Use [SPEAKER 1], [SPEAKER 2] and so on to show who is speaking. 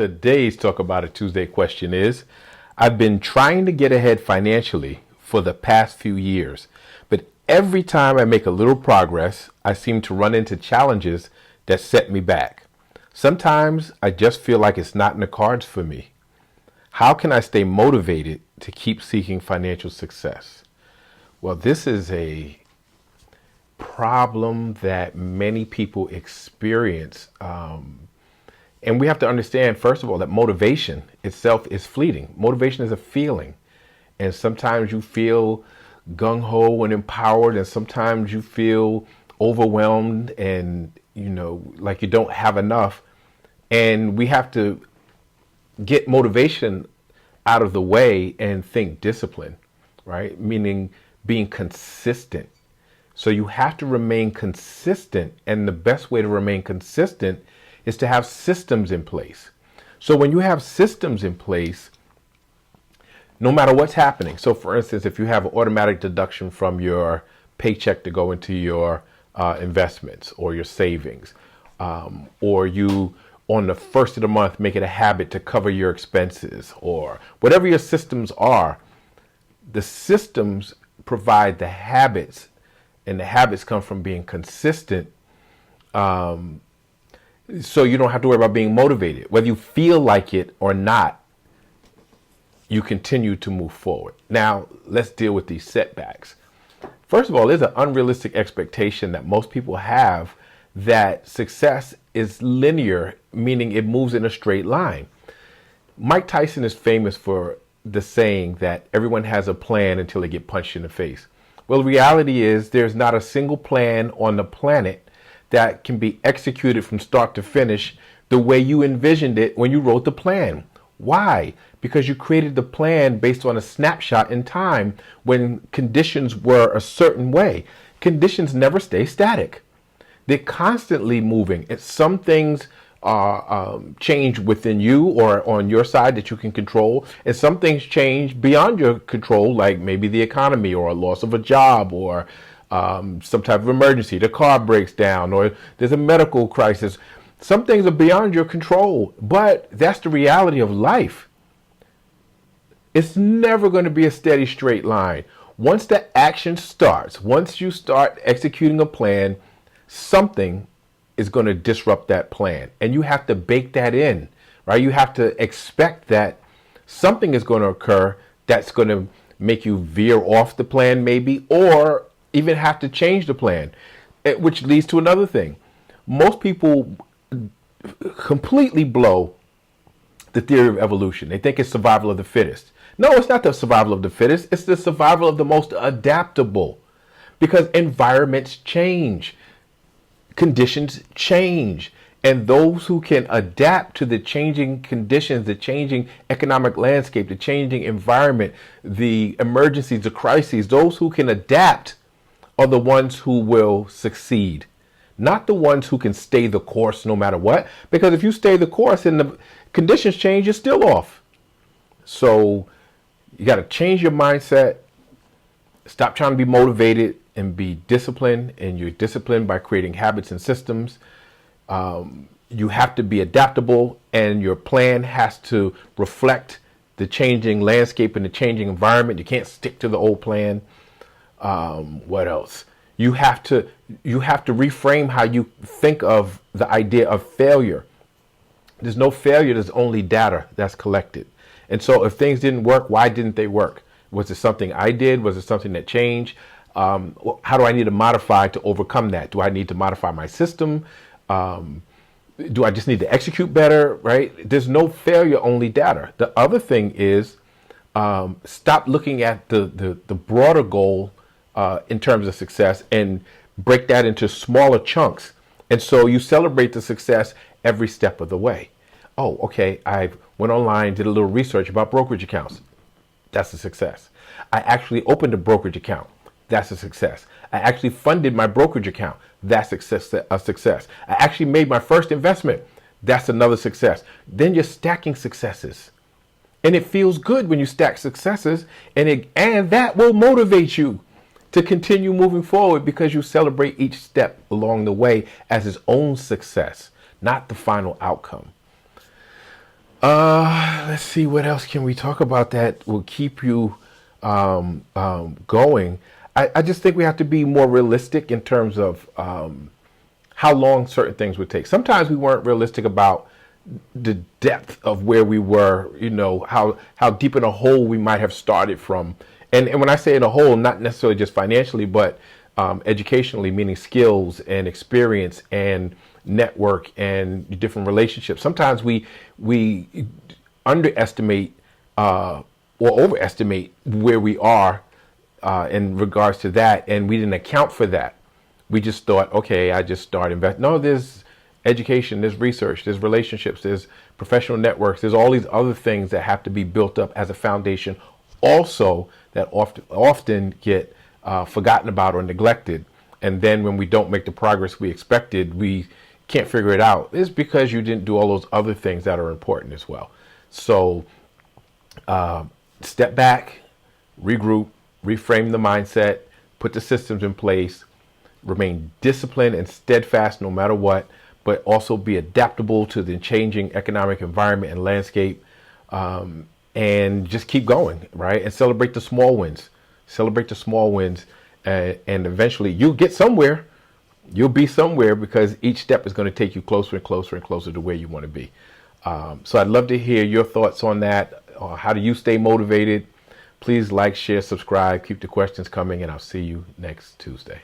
[SPEAKER 1] Today's Talk About It Tuesday question is, I've been trying to get ahead financially for the past few years, but every time I make a little progress, I seem to run into challenges that set me back. Sometimes I just feel like it's not in the cards for me. How can I stay motivated to keep seeking financial success? Well, this is a problem that many people experience. And we have to understand, first of all, that motivation itself is fleeting. Motivation is a feeling. And sometimes you feel gung-ho and empowered, and sometimes you feel overwhelmed and, like you don't have enough. And we have to get motivation out of the way and think discipline, right? Meaning being consistent. So you have to remain consistent. And the best way to remain consistent is to have systems in place. So when you have systems in place, no matter what's happening. So for instance, if you have an automatic deduction from your paycheck to go into your investments or your savings, or you on the first of the month make it a habit to cover your expenses, or whatever your systems are, the systems provide the habits, and the habits come from being consistent. So you don't have to worry about being motivated. Whether you feel like it or not, you continue to move forward. Now, let's deal with these setbacks. First of all, there's an unrealistic expectation that most people have that success is linear, meaning it moves in a straight line. Mike Tyson is famous for the saying that everyone has a plan until they get punched in the face. Well, the reality is there's not a single plan on the planet that can be executed from start to finish the way you envisioned it when you wrote the plan. Why? Because you created the plan based on a snapshot in time when conditions were a certain way. Conditions never stay static. They're constantly moving. Some things change within you or on your side that you can control, and some things change beyond your control, like maybe the economy or a loss of a job or some type of emergency. The car breaks down or there's a medical crisis. Some things are beyond your control, but that's the reality of life. It's never going to be a steady straight line. Once the action starts, once you start executing a plan, something is going to disrupt that plan. And you have to bake that in, right? You have to expect that something is going to occur that's going to make you veer off the plan maybe, or even have to change the plan, which leads to another thing. Most people completely blow the theory of evolution. They think it's survival of the fittest. No, it's not the survival of the fittest. It's the survival of the most adaptable, because environments change, conditions change, and those who can adapt to the changing conditions, the changing economic landscape, the changing environment, the emergencies, the crises, those who can adapt are the ones who will succeed, not the ones who can stay the course no matter what. Because if you stay the course and the conditions change, you're still off. So you got to change your mindset. Stop trying to be motivated and be disciplined. And you're disciplined by creating habits and systems. You have to be adaptable, and your plan has to reflect the changing landscape and the changing environment. You can't stick to the old plan. What else? You have to reframe how you think of the idea of failure. There's no failure. There's only data that's collected. And so if things didn't work, why didn't they work? Was it something I did? Was it something that changed? How do I need to modify to overcome that? Do I need to modify my system? Do I just need to execute better? Right? There's no failure, only data. The other thing is stop looking at the broader goal in terms of success and break that into smaller chunks. And so you celebrate the success every step of the way. Oh, okay, I went online, did a little research about brokerage accounts. That's a success. I actually opened a brokerage account. That's a success. I actually funded my brokerage account. That's a success. I actually made my first investment. That's another success. Then you're stacking successes. And it feels good when you stack successes, and that will motivate you to continue moving forward, because you celebrate each step along the way as its own success, not the final outcome. Let's see, what else can we talk about that will keep you going. I just think we have to be more realistic in terms of how long certain things would take. Sometimes we weren't realistic about the depth of where we were, how deep in a hole we might have started from. And when I say in a hole, not necessarily just financially, but educationally, meaning skills and experience and network and different relationships. Sometimes we underestimate or overestimate where we are in regards to that, and we didn't account for that. We just thought, okay, I just start investing. No, there's education, there's research, there's relationships, there's professional networks, there's all these other things that have to be built up as a foundation also that often get forgotten about or neglected. And then when we don't make the progress we expected, we can't figure it out. It's because you didn't do all those other things that are important as well. So step back, regroup, reframe the mindset, put the systems in place, remain disciplined and steadfast no matter what, but also be adaptable to the changing economic environment and landscape, and just keep going, right? And celebrate the small wins. Celebrate the small wins, and eventually you'll get somewhere. You'll be somewhere because each step is going to take you closer and closer and closer to where you want to be. So I'd love to hear your thoughts on that. How do you stay motivated? Please like, share, subscribe, keep the questions coming, and I'll see you next Tuesday.